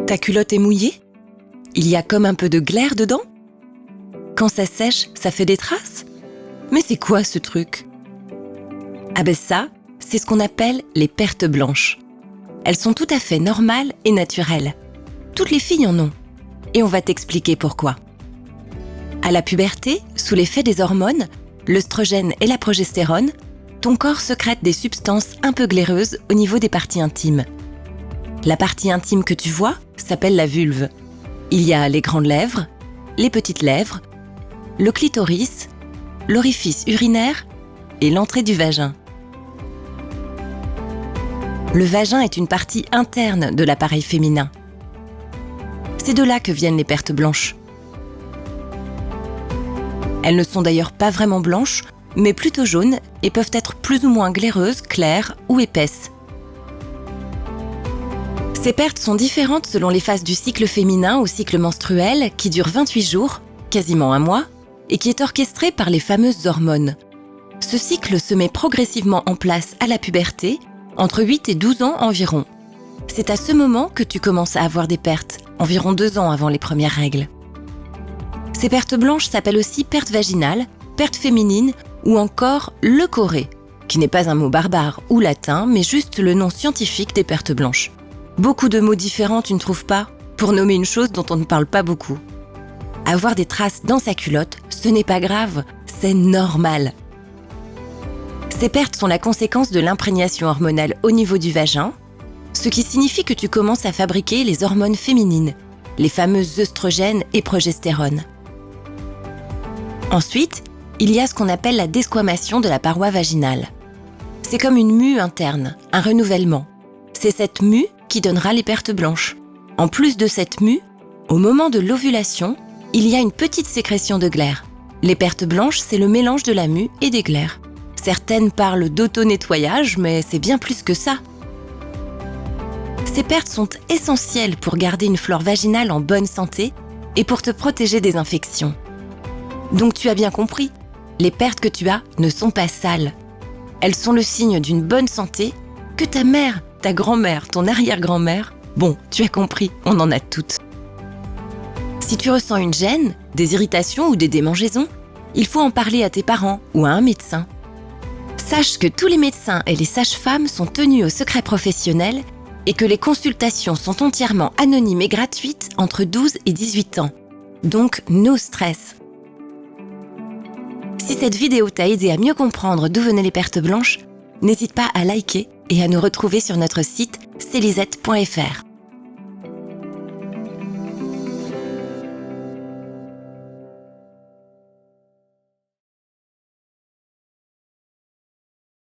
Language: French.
Ta culotte est mouillée? Il y a comme un peu de glaire dedans? Quand ça sèche, ça fait des traces? Mais c'est quoi ce truc? Ah ben ça, c'est ce qu'on appelle les pertes blanches. Elles sont tout à fait normales et naturelles. Toutes les filles en ont. Et on va t'expliquer pourquoi. À la puberté, sous l'effet des hormones, l'œstrogène et la progestérone, ton corps sécrète des substances un peu glaireuses au niveau des parties intimes. La partie intime que tu vois s'appelle la vulve. Il y a les grandes lèvres, les petites lèvres, le clitoris, l'orifice urinaire et l'entrée du vagin. Le vagin est une partie interne de l'appareil féminin. C'est de là que viennent les pertes blanches. Elles ne sont d'ailleurs pas vraiment blanches, mais plutôt jaunes et peuvent être plus ou moins glaireuses, claires ou épaisses. Ces pertes sont différentes selon les phases du cycle féminin ou cycle menstruel qui dure 28 jours, quasiment un mois, et qui est orchestré par les fameuses hormones. Ce cycle se met progressivement en place à la puberté, entre 8 et 12 ans environ. C'est à ce moment que tu commences à avoir des pertes, environ 2 ans avant les premières règles. Ces pertes blanches s'appellent aussi pertes vaginales, pertes féminines ou encore leucorrhée, qui n'est pas un mot barbare ou latin, mais juste le nom scientifique des pertes blanches. Beaucoup de mots différents, tu ne trouves pas, pour nommer une chose dont on ne parle pas beaucoup. Avoir des traces dans sa culotte, ce n'est pas grave, c'est normal. Ces pertes sont la conséquence de l'imprégnation hormonale au niveau du vagin, ce qui signifie que tu commences à fabriquer les hormones féminines, les fameuses œstrogènes et progestérone. Ensuite, il y a ce qu'on appelle la desquamation de la paroi vaginale. C'est comme une mue interne, un renouvellement. C'est cette mue qui donnera les pertes blanches. En plus de cette mue, au moment de l'ovulation, il y a une petite sécrétion de glaire. Les pertes blanches, c'est le mélange de la mue et des glaires. Certaines parlent d'auto-nettoyage, mais c'est bien plus que ça. Ces pertes sont essentielles pour garder une flore vaginale en bonne santé et pour te protéger des infections. Donc tu as bien compris, les pertes que tu as ne sont pas sales. Elles sont le signe d'une bonne santé que ta mère, ta grand-mère, ton arrière-grand-mère, bon, tu as compris, on en a toutes. Si tu ressens une gêne, des irritations ou des démangeaisons, il faut en parler à tes parents ou à un médecin. Sache que tous les médecins et les sages-femmes sont tenus au secret professionnel et que les consultations sont entièrement anonymes et gratuites entre 12 et 18 ans. Donc, no stress. Si cette vidéo t'a aidé à mieux comprendre d'où venaient les pertes blanches, n'hésite pas à liker et à nous retrouver sur notre site celisette.fr.